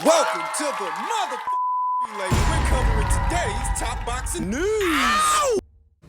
Welcome to the motherfucking relay. We're covering today's top boxing news.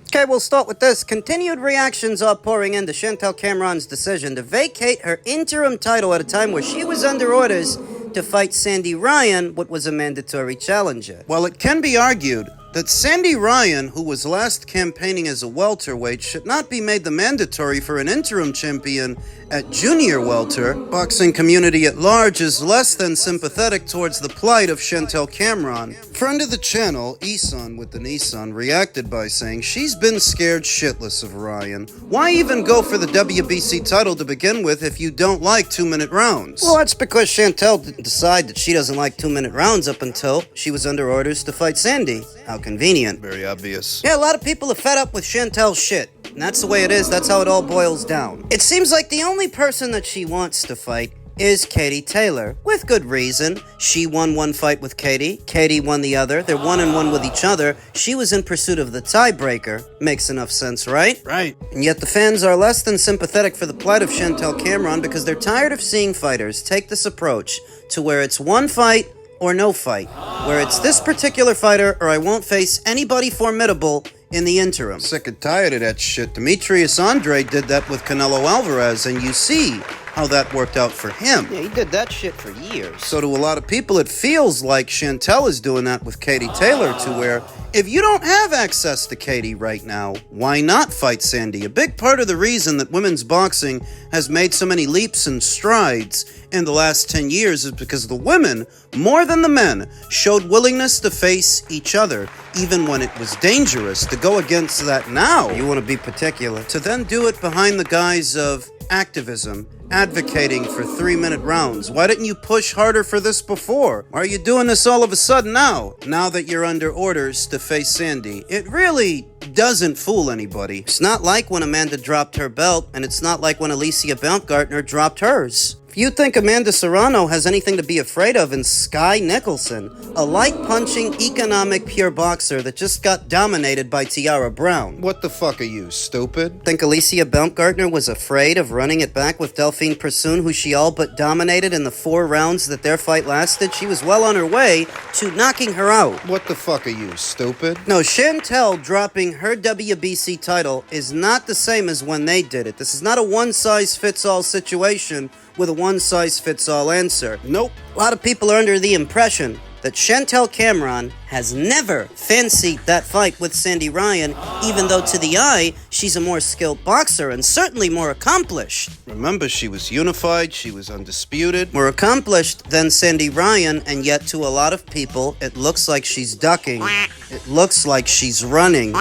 Okay, we'll start with this. Continued reactions are pouring into Chantel Cameron's decision to vacate her interim title at a time where she was under orders to fight Sandy Ryan, what was a mandatory challenger. While it can be argued that Sandy Ryan, who was last campaigning as a welterweight, should not be made the mandatory for an interim champion at junior welter, boxing community at large is less than sympathetic towards the plight of Chantel Cameron. Friend of the channel, Eson with the Nissan, reacted by saying she's been scared shitless of Ryan. Why even go for the WBC title to begin with if you don't like 2-minute rounds? Well, that's because Chantel didn't decide that she doesn't like 2-minute rounds up until she was under orders to fight Sandy. How convenient. Very obvious. Yeah, a lot of people are fed up with Chantel's shit. And that's the way it is. That's how it all boils down. It seems like the only person that she wants to fight is Katie Taylor. With good reason. She won one fight with Katie. Katie won the other. They're 1-1 with each other. She was in pursuit of the tiebreaker. Makes enough sense, right? Right. And yet the fans are less than sympathetic for the plight of Chantel Cameron because they're tired of seeing fighters take this approach to where it's one fight or no fight. Where it's this particular fighter or I won't face anybody formidable in the interim. Sick and tired of that shit. Demetrius Andre did that with Canelo Alvarez, and you see how that worked out for him. Yeah, he did that shit for years. So to a lot of people, it feels like Chantel is doing that with Katie Taylor, to where if you don't have access to Katie right now, why not fight Sandy? A big part of the reason that women's boxing has made so many leaps and strides in the last 10 years is because the women, more than the men, showed willingness to face each other, even when it was dangerous. To go against that now, You want to be particular. to then do it behind the guise of activism, advocating for 3-minute rounds. Why didn't you push harder for this before? Why are you doing this all of a sudden now? Now that you're under orders to face Sandy. It really doesn't fool anybody. It's not like when Amanda dropped her belt, and it's not like when Alicia Baumgartner dropped hers. If you think Amanda Serrano has anything to be afraid of in Sky Nicholson, a light-punching, economic, pure boxer that just got dominated by Tiara Brown. What the fuck are you, stupid? Think Alicia Baumgartner was afraid of running it back with Delphine Persoon, who she all but dominated in the 4 rounds that their fight lasted? She was well on her way to knocking her out. What the fuck are you, stupid? No, Chantel dropping her WBC title is not the same as when they did it. This is not a one-size-fits-all situation with a one-size-fits-all answer. Nope. A lot of people are under the impression that Chantel Cameron has never fancied that fight with Sandy Ryan, even though to the eye, she's a more skilled boxer and certainly more accomplished. Remember, she was unified, she was undisputed. More accomplished than Sandy Ryan, and yet to a lot of people, it looks like she's ducking. It looks like she's running.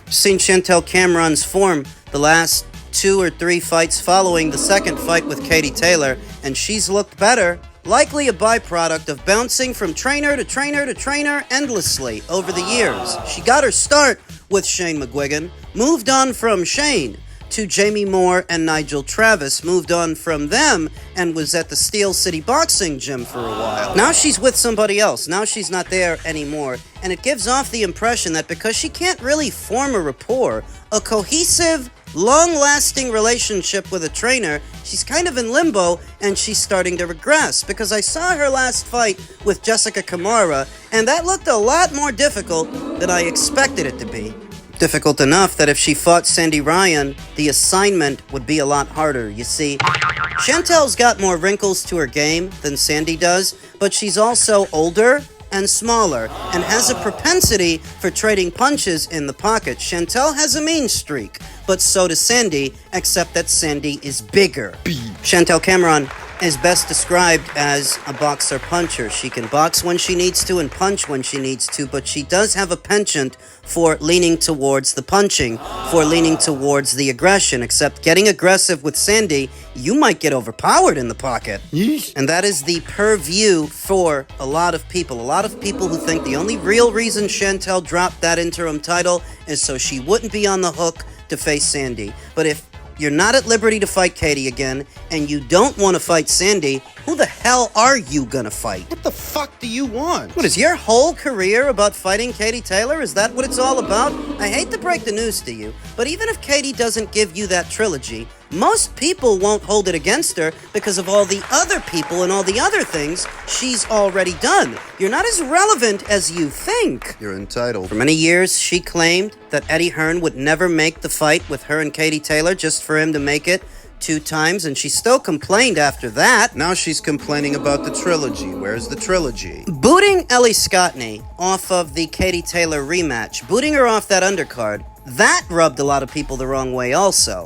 Seen Chantel Cameron's form the last 2 or 3 fights following the second fight with Katie Taylor, and she's looked better. Likely a byproduct of bouncing from trainer to trainer to trainer endlessly over the years. She got her start with Shane McGuigan, moved on from Shane to Jamie Moore and Nigel Travis, moved on from them and was at the Steel City Boxing Gym for a while. Now she's with somebody else. Now she's not there anymore. And it gives off the impression that because she can't really form a rapport, a cohesive, long-lasting relationship with a trainer, she's kind of in limbo and she's starting to regress. Because I saw her last fight with Jessica Kamara, and that looked a lot more difficult than I expected it to be. Difficult enough that if she fought Sandy Ryan, the assignment would be a lot harder. You see, Chantel's got more wrinkles to her game than Sandy does, but she's also older and smaller, and has a propensity for trading punches in the pocket. Chantel has a mean streak, but so does Sandy, except that Sandy is bigger. Chantel Cameron is best described as a boxer-puncher. She can box when she needs to and punch when she needs to, but she does have a penchant for leaning towards the punching, for leaning towards the aggression, except getting aggressive with Sandy, you might get overpowered in the pocket. Yeesh. And that is the purview for a lot of people. A lot of people who think the only real reason Chantel dropped that interim title is so she wouldn't be on the hook to face Sandy. But if you're not at liberty to fight Katie again, and you don't want to fight Sandy, who the hell are you gonna fight? What the fuck do you want? What, is your whole career about fighting Katie Taylor? Is that what it's all about? I hate to break the news to you, but even if Katie doesn't give you that trilogy, most people won't hold it against her because of all the other people and all the other things she's already done. You're not as relevant as you think. You're entitled. For many years, she claimed that Eddie Hearn would never make the fight with her and Katie Taylor just for him to make it 2 times, and she still complained after that. Now she's complaining about the trilogy. Where's the trilogy? Booting Ellie Scottney off of the Katie Taylor rematch, booting her off that undercard, that rubbed a lot of people the wrong way also.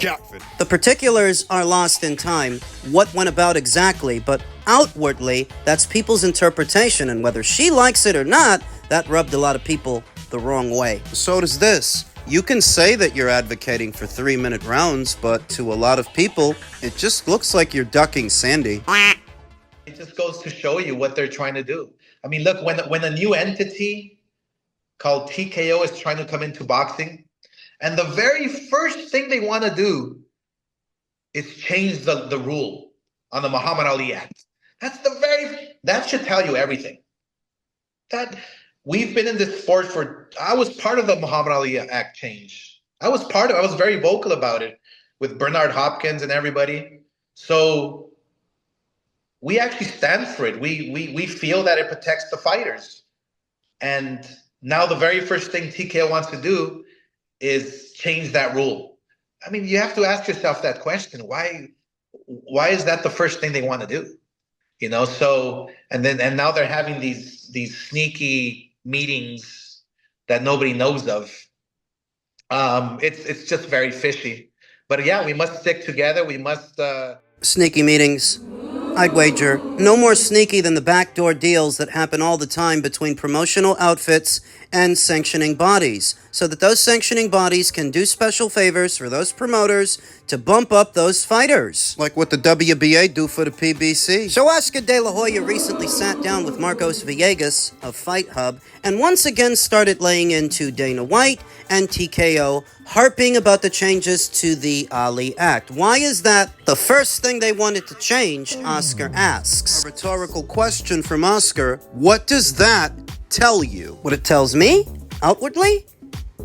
The particulars are lost in time, what went about exactly, but outwardly, that's people's interpretation, and whether she likes it or not, that rubbed a lot of people the wrong way. So does this. You can say that you're advocating for 3-minute rounds, but to a lot of people, it just looks like you're ducking Sandy. It just goes to show you what they're trying to do. I mean, look, when a new entity called TKO is trying to come into boxing, and the very first thing they want to do is change the rule on the Muhammad Ali Act. That should tell you everything. That we've been in this sport I was part of the Muhammad Ali Act change. I was very vocal about it with Bernard Hopkins and everybody. So we actually stand for it. We feel that it protects the fighters. And now the very first thing TKO wants to do is change that rule. I mean, you have to ask yourself that question. Why is that the first thing they want to do? You know, so and now they're having these sneaky meetings that nobody knows of. It's just very fishy. But yeah, we must stick together. We must Sneaky meetings. I'd wager no more sneaky than the backdoor deals that happen all the time between promotional outfits and sanctioning bodies, so that those sanctioning bodies can do special favors for those promoters to bump up those fighters. Like what the WBA do for the PBC. So Oscar De La Hoya recently sat down with Marcos Villegas of Fight Hub and once again started laying into Dana White and TKO, harping about the changes to the Ali Act. Why is that the first thing they wanted to change, Oscar asks. A rhetorical question from Oscar. What does that tell you? What it tells me, outwardly,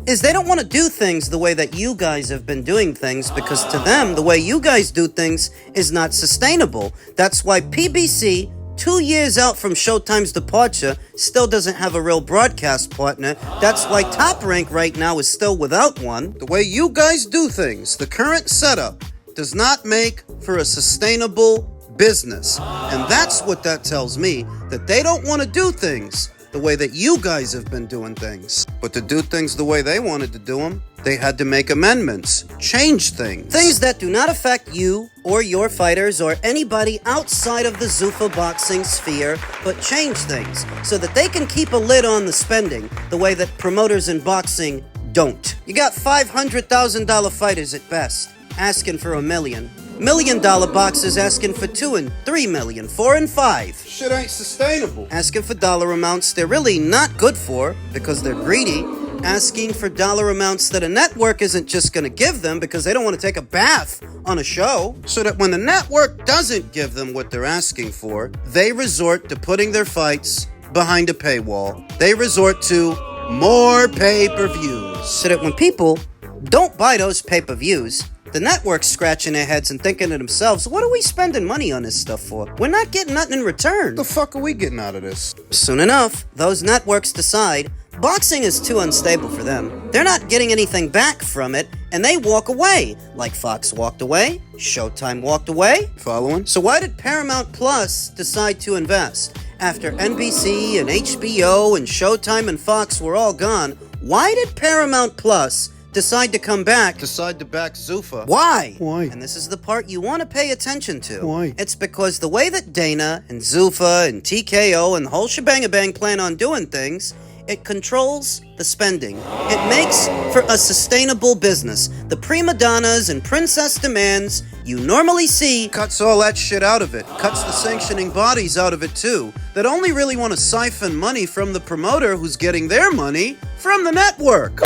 is they don't want to do things the way that you guys have been doing things, because to them, the way you guys do things is not sustainable. That's why PBC, 2 years out from Showtime's departure, still doesn't have a real broadcast partner. That's why Top Rank right now is still without one. The way you guys do things, the current setup, does not make for a sustainable business. And that's what that tells me, that they don't want to do things the way that you guys have been doing things. But to do things the way they wanted to do them, they had to make amendments, change things. Things that do not affect you or your fighters or anybody outside of the ZUFA boxing sphere, but change things so that they can keep a lid on the spending the way that promoters in boxing don't. You got $500,000 fighters at best, asking for $1 million. $1 million boxers asking for $2 and $3 million, $4 and $5. Shit ain't sustainable. Asking for dollar amounts they're really not good for because they're greedy. Asking for dollar amounts that a network isn't just going to give them because they don't want to take a bath on a show. So that when the network doesn't give them what they're asking for, they resort to putting their fights behind a paywall. They resort to more pay-per-views. So that when people don't buy those pay-per-views, the network's scratching their heads and thinking to themselves, what are we spending money on this stuff for? We're not getting nothing in return. What the fuck are we getting out of this? Soon enough, those networks decide boxing is too unstable for them. They're not getting anything back from it, and they walk away. Like Fox walked away, Showtime walked away. Following? So why did Paramount Plus decide to invest? After NBC and HBO and Showtime and Fox were all gone, why did Paramount Plus decide to come back? Decide to back ZUFA. Why? Why? And this is the part you want to pay attention to. Why? It's because the way that Dana and ZUFA and TKO and the whole shebang-a-bang plan on doing things, it controls the spending. It makes for a sustainable business. The prima donnas and princess demands you normally see Cuts all that shit out of it. Cuts the sanctioning bodies out of it too, that only really want to siphon money from the promoter who's getting their money from the network.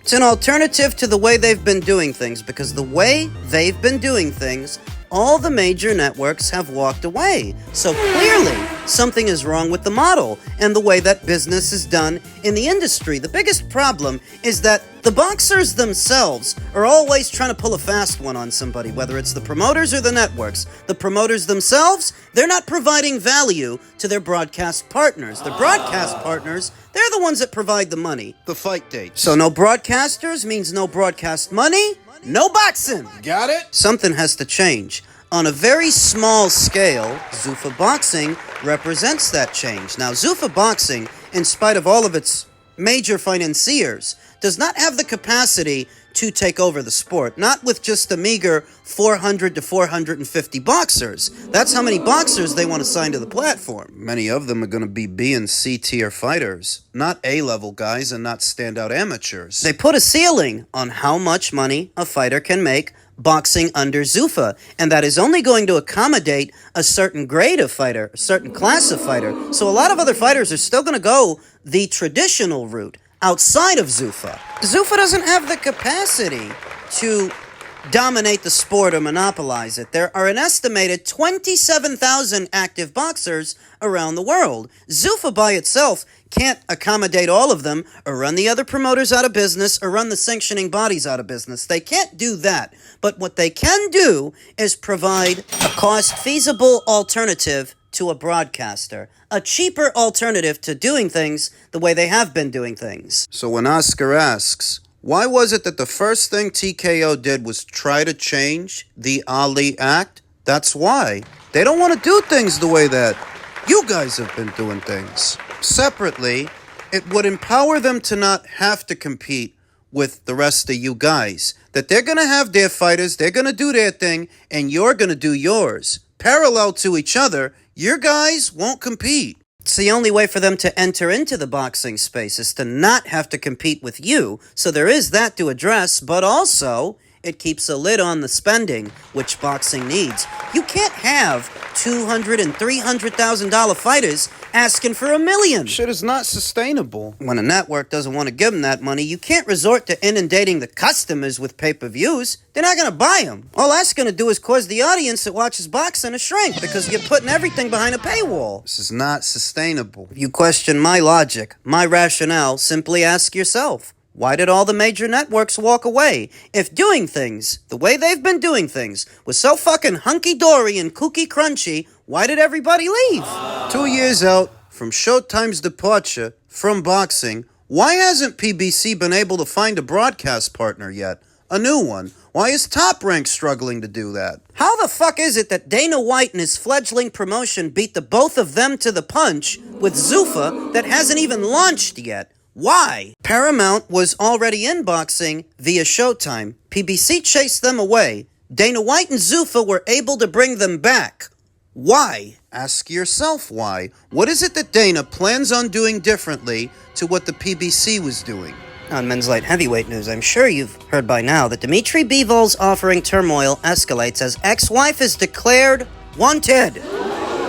It's an alternative to the way they've been doing things, because the way they've been doing things, all the major networks have walked away. So clearly, something is wrong with the model and the way that business is done in the industry. The biggest problem is that the boxers themselves are always trying to pull a fast one on somebody, whether it's the promoters or the networks. The promoters themselves, they're not providing value to their broadcast partners. The broadcast partners, they're the ones that provide the money. The fight dates. So no broadcasters means no broadcast money, no boxing. Got it? Something has to change. On a very small scale, ZUFA Boxing represents that change. Now, ZUFA Boxing, in spite of all of its major financiers, does not have the capacity to take over the sport. Not with just a meager 400 to 450 boxers. That's how many boxers they want to sign to the platform. Many of them are going to be B and C tier fighters, not A-level guys and not standout amateurs. They put a ceiling on how much money a fighter can make boxing under ZUFA, and that is only going to accommodate a certain grade of fighter, a certain class of fighter. So a lot of other fighters are still going to go the traditional route outside of ZUFA. ZUFA doesn't have the capacity to dominate the sport or monopolize it. There are an estimated 27,000 active boxers around the world. ZUFA by itself can't accommodate all of them or run the other promoters out of business or run the sanctioning bodies out of business. They can't do that. But what they can do is provide a cost-feasible alternative to a broadcaster. A cheaper alternative to doing things the way they have been doing things. So when Oscar asks, why was it that the first thing TKO did was try to change the Ali Act? That's why. They don't want to do things the way that you guys have been doing things. Separately, it would empower them to not have to compete with the rest of you guys. That they're going to have their fighters, they're going to do their thing, and you're going to do yours. Parallel to each other, your guys won't compete. It's the only way for them to enter into the boxing space is to not have to compete with you. So there is that to address, but also it keeps a lid on the spending, which boxing needs. You can't have $200,000 and $300,000 fighters asking for $1 million. Shit is not sustainable. When a network doesn't want to give them that money, you can't resort to inundating the customers with pay-per-views. They're not going to buy them. All that's going to do is cause the audience that watches boxing to shrink because you're putting everything behind a paywall. This is not sustainable. If you question my logic, my rationale, simply ask yourself, why did all the major networks walk away? If doing things the way they've been doing things was so fucking hunky-dory and kooky crunchy, why did everybody leave? 2 years out from Showtime's departure from boxing, why hasn't PBC been able to find a broadcast partner yet? A new one. Why is Top Rank struggling to do that? How the fuck is it that Dana White and his fledgling promotion beat the both of them to the punch with ZUFA that hasn't even launched yet? Why? Paramount was already in boxing via Showtime. PBC chased them away. Dana White and ZUFA were able to bring them back. Why? Ask yourself why. What is it that Dana plans on doing differently to what the PBC was doing? On Men's Light Heavyweight News, I'm sure you've heard by now that Dmitry Bivol's offering turmoil escalates as ex-wife is declared wanted.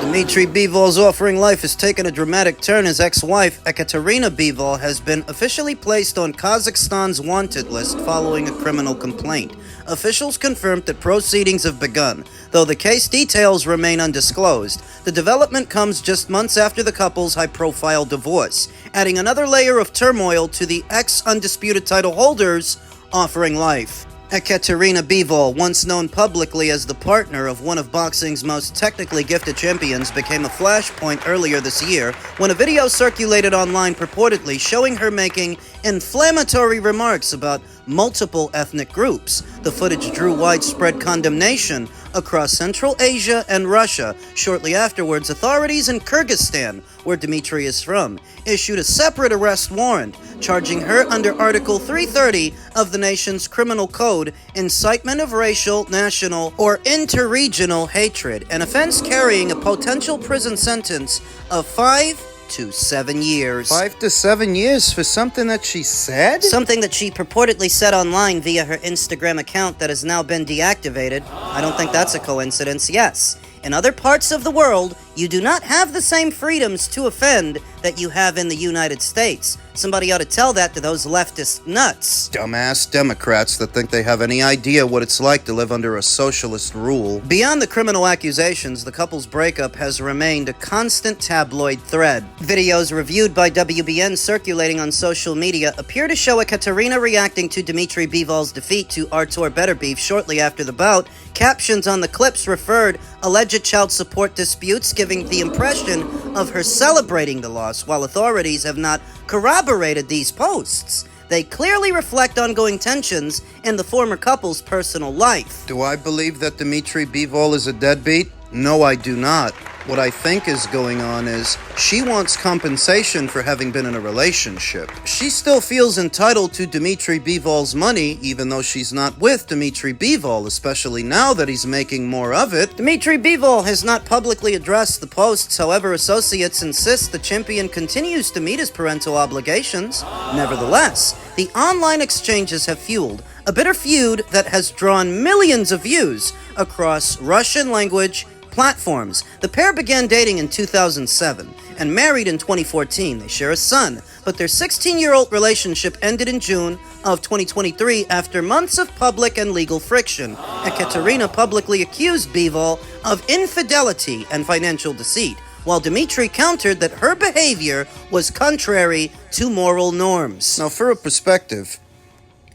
Dmitry Bivol's offering life has taken a dramatic turn as ex-wife Ekaterina Bivol has been officially placed on Kazakhstan's wanted list following a criminal complaint. Officials confirmed that proceedings have begun, though the case details remain undisclosed. The development comes just months after the couple's high-profile divorce, adding another layer of turmoil to the ex-undisputed title holders offering life. Ekaterina Bivol, once known publicly as the partner of one of boxing's most technically gifted champions, became a flashpoint earlier this year when a video circulated online purportedly showing her making inflammatory remarks about multiple ethnic groups. The footage drew widespread condemnation across Central Asia and Russia. Shortly afterwards, authorities in Kyrgyzstan, where Dmitry is from, issued a separate arrest warrant, charging her under Article 330 of the nation's criminal code, incitement of racial, national, or interregional hatred, an offense carrying a potential prison sentence of 5 to 7 years. 5 to 7 years for something that she said? Something that she purportedly said online via her Instagram account that has now been deactivated. I don't think that's a coincidence. Yes, in other parts of the world, you do not have the same freedoms to offend that you have in the United States. Somebody ought to tell that to those leftist nuts. Dumbass Democrats that think they have any idea what it's like to live under a socialist rule. Beyond the criminal accusations, the couple's breakup has remained a constant tabloid thread. Videos reviewed by WBN circulating on social media appear to show Ekaterina reacting to Dmitry Bivol's defeat to Artur Beterbiev shortly after the bout. Captions on the clips referred alleged child support disputes, giving the impression of her celebrating the loss, while authorities have not corroborated these posts. They clearly reflect ongoing tensions in the former couple's personal life. Do I believe that Dmitry Bivol is a deadbeat? No, I do not. What I think is going on is she wants compensation for having been in a relationship. She still feels entitled to Dmitry Bivol's money, even though she's not with Dmitry Bivol, especially now that he's making more of it. Dmitry Bivol has not publicly addressed the posts. However, associates insist the champion continues to meet his parental obligations. Nevertheless, the online exchanges have fueled a bitter feud that has drawn millions of views across Russian language platforms. The pair began dating in 2007 and married in 2014. They share a son, but their 16-year-old relationship ended in June of 2023 after months of public and legal friction. Ekaterina publicly accused Bivol of infidelity and financial deceit, while Dmitry countered that her behavior was contrary to moral norms. Now, for a perspective,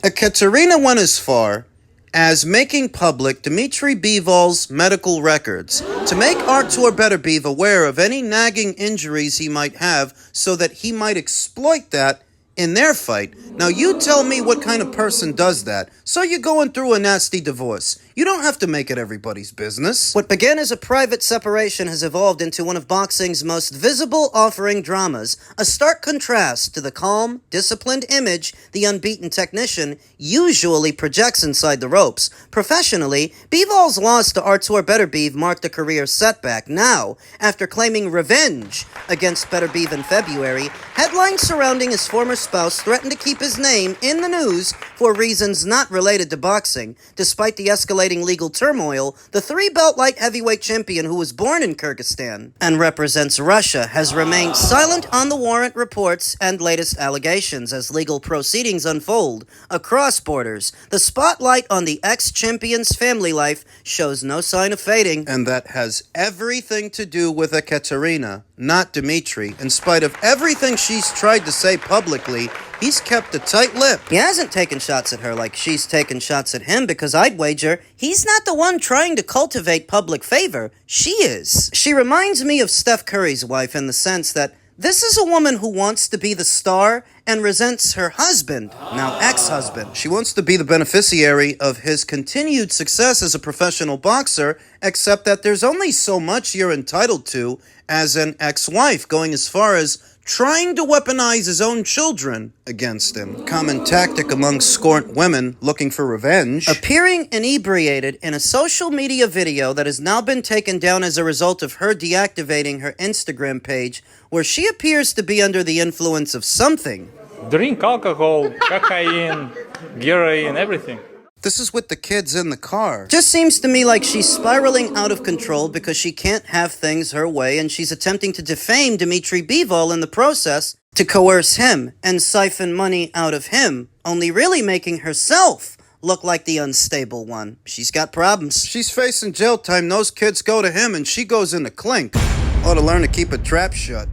Ekaterina went as far as making public Dmitry Bivol's medical records to make Artur Beterbiev aware of any nagging injuries he might have so that he might exploit that in their fight. Now, you tell me what kind of person does that. So you're going through a nasty divorce. You don't have to make it everybody's business. What began as a private separation has evolved into one of boxing's most visible offering dramas, a stark contrast to the calm, disciplined image the unbeaten technician usually projects inside the ropes. Professionally, Bivol's loss to Artur Beterbiev marked a career setback. Now, after claiming revenge against Beterbiev in February, headlines surrounding his former spouse threatened to keep his name in the news for reasons not related to boxing. Despite the escalating legal turmoil, the three-belt light heavyweight champion, who was born in Kyrgyzstan and represents Russia, has remained silent on the Warrant reports and latest allegations as legal proceedings unfold across borders. The spotlight on the ex-champion's family life shows no sign of fading. And that has everything to do with Ekaterina, not Dmitry. In spite of everything she's tried to say publicly, he's kept a tight lip. He hasn't taken shots at her like she's taken shots at him, because I'd wager he's not the one trying to cultivate public favor. She is. She reminds me of Steph Curry's wife in the sense that this is a woman who wants to be the star and resents her husband, now ex-husband. She wants to be the beneficiary of his continued success as a professional boxer, except that there's only so much you're entitled to as an ex-wife, going as far as trying to weaponize his own children against him. Common tactic among scorned women looking for revenge. Appearing inebriated in a social media video that has now been taken down as a result of her deactivating her Instagram page, where she appears to be under the influence of something. Drink alcohol, cocaine, heroin, everything. This is with the kids in the car. Just seems to me like she's spiraling out of control because she can't have things her way, and she's attempting to defame Dmitry Bivol in the process to coerce him and siphon money out of him, only really making herself look like the unstable one. She's got problems. She's facing jail time. Those kids go to him and she goes into clink. Ought to learn to keep a trap shut.